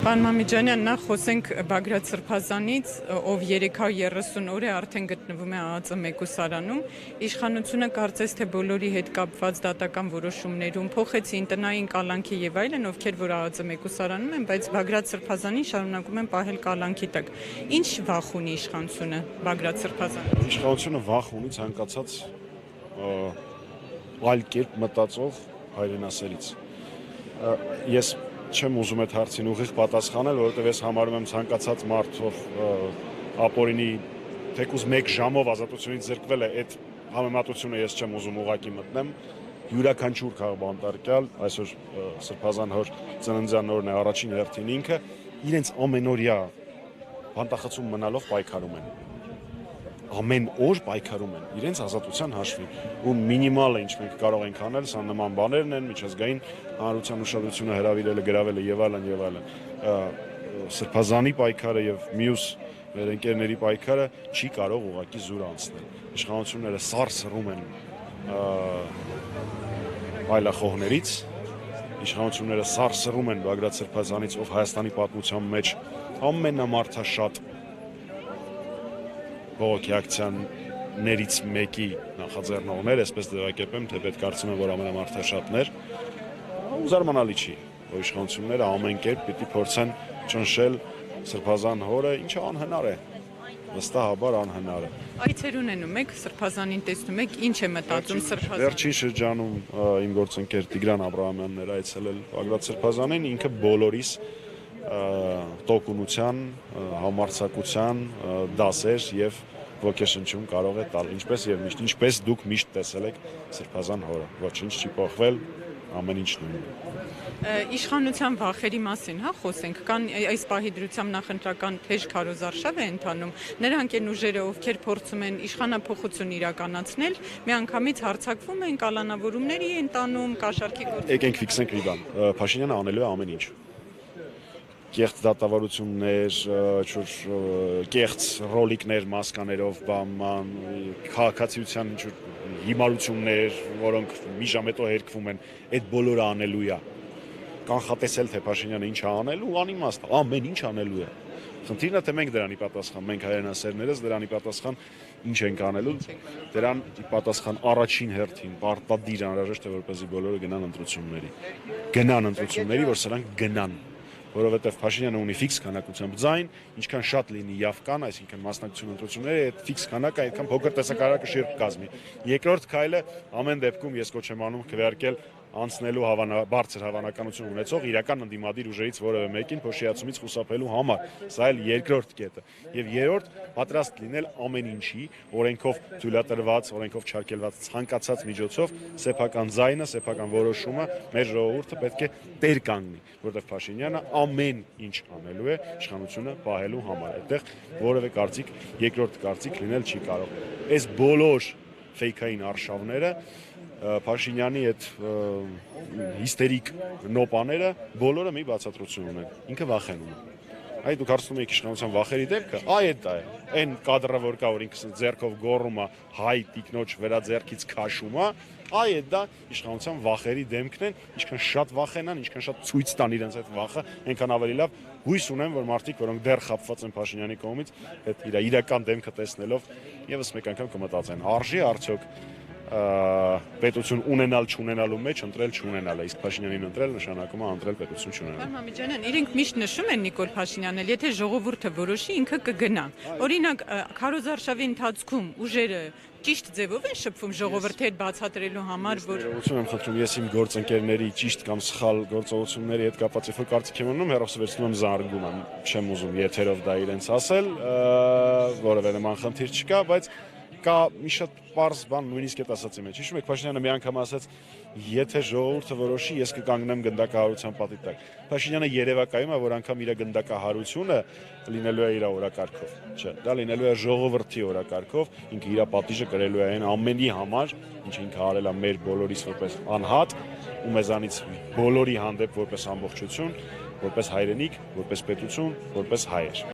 Պարոն Մամիջանյան, նախ խոսենք Բագրատ Սրբազանից, ով 330 օր է արդեն գտնվում է ԱԱԾ մեկուսարանում։ Իշխանությունը կարծես թե բոլորի հետ կապված դատական որոշումներում փոխեցին տնային կալանքի եւ այլն, ովքեր որ ԱԱԾ մեկուսարանում են, բայց Բագրատ Սրբազանին շարունակում են պահել կալանքի տակ։ Ինչ վախ ունի իշխանությունը Բագրատ Սրբազանից։ Իշխանությունը վախ ունի ցանկացած այլ կերպ մտածող հայրենասերից։ Ես չեմ ուզում այդ հարցին ուղիղ պատասխանել, որովհետև ես համարում եմ ցանկացած մարդ, ով ապօրինի թեկուզ 1 ժամով ազատությունից զրկվել է, այդ համեմատությունը ես չեմ ուզում ուղղակի մտնեմ։ Յուրաքանչյուր քաղբանտարկյալ, այսօր Սրբազան հոր ծննդյան օրն է, առաջին հերթին ինքը, իրենց ամենօրյա բանտախցում մնալով պայքարում են։ Ամեն օր պայքարում են իրենց ազատության հաշվին, ու մինիմալը ինչ մենք կարող ենք անել, սա նման բաներն են, միջազգային հանրության ուշադրությունը հրավիրելը, գրավելը եւ այլն եւ այլն։ Սրբազանի պայքարը եւ մյուս մեր ընկերների պայքարը չի կարող ուղղակի զուր անցնել։ Իշխանությունները սարսռում են այլախոհներից, իշխանությունները սարսռում են Բագրատ Սրբազանից, ով Հայաստանի պատմության մեջ ամենամարդաշատ բողոքի ակցիաներից մեկի նախաձեռնողներ, այսպես ձևակերպեմ, թե պետք կարծում եմ, որ ամենամարդաշատներ, ու զարմանալի չի, որ իշխանությունները ամեն կերպ պիտի փորձեն ճնշել Սրբազան հորը, ինչը անհնար է, վստահաբար անհնար է։ Այցեր ունենում եք, Սրբազանին տեսնում եք, ինչ է մտածում Սրբազանը։ Վերջին շրջանում իմ գործընկեր Տիգրան Աբրահամյանն էր այցելել Բագրատ Սրբազանին, ինքը բոլորիս տոկունության, համարձակության դասեր եւ ոգեշնչում կարող է տալ, ինչպես եւ միշտ, ինչպես դուք միշտ տեսել եք Սրբազան հորը, ոչինչ չի փոխվել, ամեն ինչ նույնն է։ Իշխանության վախերի մասին, հա, խոսենք, կան այս պահի դրությամբ նախընտրական թեժ քարոզարշավ է ընթանում, նրանք են ուժերը, ովքեր փորձում են իշխանափոխություն իրականացնել, միանգամից հարձակվում են, կալանավորումների են տանում, կաշառքի գործ։ Եկենք ֆիքսենք մի բան, Փաշինյանը անելու է ամեն ինչ։ Կեղծ դատավարություններ, կեղծ ռոլիկներ մասկաներով, քաղաքացիության հիմարություններ, որոնք մի ժամ հետո հերկվում են, այդ բոլորը անելու է։ Կանխատեսել թե Փաշինյանը ինչ է անելու, անիմաստ, ամեն ինչ անելու է։ Խնդիրն է, թե մենք դրանի պատասխան, մենք հայրենասերներս դրանի պատասխան ինչ ենք անելու, դրան պատասխան առաջին հերթին պարտադիր անհրաժեշտ է, որպեսզի բոլորը գնան ընտրությունների, որ սրանք գնան։ Որովհետև Փաշինյանը ունի ֆիքս քանակությամբ ձայն, ինչքան շատ լինի Յավկան, այսինքն մասնակցություն ընտրությունների, այդ ֆիքս քանակը այդքան փոքր տեսակարարակը շիրք կազմի։ Երկրորդ քայլը ամեն դեպքում ես կոչ եմ անում քվեարկել անցնելու բարձր հավանականություն ունեցող իրական ընդդիմադիր ուժերից որևէ մեկին փոշիացումից խուսափելու համար։ Սա էլ երկրորդ կետը։ Եվ երրորդ, պատրաստ լինել ամեն ինչի, օրենքով թույլատրված, օրենքով չարգելված ցանկացած միջոցով սեփական ձայնը, սեփական որոշումը մեր ժողովուրդը պետք է տեր կանգնի, որովհետև Փաշինյանը ամեն ինչ անելու է իշխանությունը պահելու համար։ Այդտեղ որևէ կարծիք, երկրորդ կարծիք լինել չի կարող։ Այս բոլոր ֆեյքային արշավները Փաշինյանի այդ հիստերիկ նոպաները բոլորը մի բացատրություն ունեն, ինքը վախենում է։ Այ դուք հարցնում եք իշխանության վախերի դեպքը, այդ է, այն կադրը, որ կա, որ ինքս ձեռքով գոռում է, հայ տիկնոջ վրա ձեռքից քաշում է, այդ դա իշխանության վախերի դեմքն են, ինչքան շատ վախենան, ինչքան շատ ցույց տան իրենց այդ վախը, այնքան ավելի լավ հույս ունեմ, որ մարդիկ, որոնք դեռ խաբված են Փաշինյանի կողմից, այդ իր իրական դեմքը տեսնելով եւս մեկ անգամ կմտածեն, արժի արդյոք պետություն ունենալ չունենալու մեջ ընտրել չունենալը, իսկ Փաշինյանին ընտրել նշանակում է ընտրել պետություն չունենալ։ Պարոն Մամիջանյան, իրենք միշտ նշում են Նիկոլ Փաշինյանն, եթե ժողովուրդը որոշի, ինքը կգնա։ Օրինակ, քարոզարշավի ընթացքում ուժերը ճիշտ ձևով են շփվում ժողովրդի հետ բացատրելու համար, որ Ներողություն եմ խնդրում, ես իմ գործընկերների ճիշտ կամ սխալ գործողությունների հետ կապված երբ որ կարծիք եմ ունենում, հեռախոսը վերցնում եմ զարգում եմ, չեմ ուզում եթերով դա իրենց ասել, որևէ նման խնդիր չկա, բայց կա մի շատ պարզ բան, նույնիսկ այդ ասացի մեջ։ Հիշում եք, Փաշինյանը մի անգամ ասաց, եթե ժողովուրդը որոշի, ես կկանգնեմ գնդակահարության պատի տակ։ Փաշինյանը երևակայում է, որ անգամ իր գնդակահարությունը լինելու է իր օրակարգով։ Չէ, դա լինելու է ժողովրդի օրակարգով, ինքը իր պատիժը կրելու է այն ամենի համար, ինչ ինքը արել է մեր բոլորիս որպես անհատ, ու մեզանից բոլորի հանդեպ որպես ամբողջություն, որպես հայրենիք, որպես պետություն, որպես հայեր։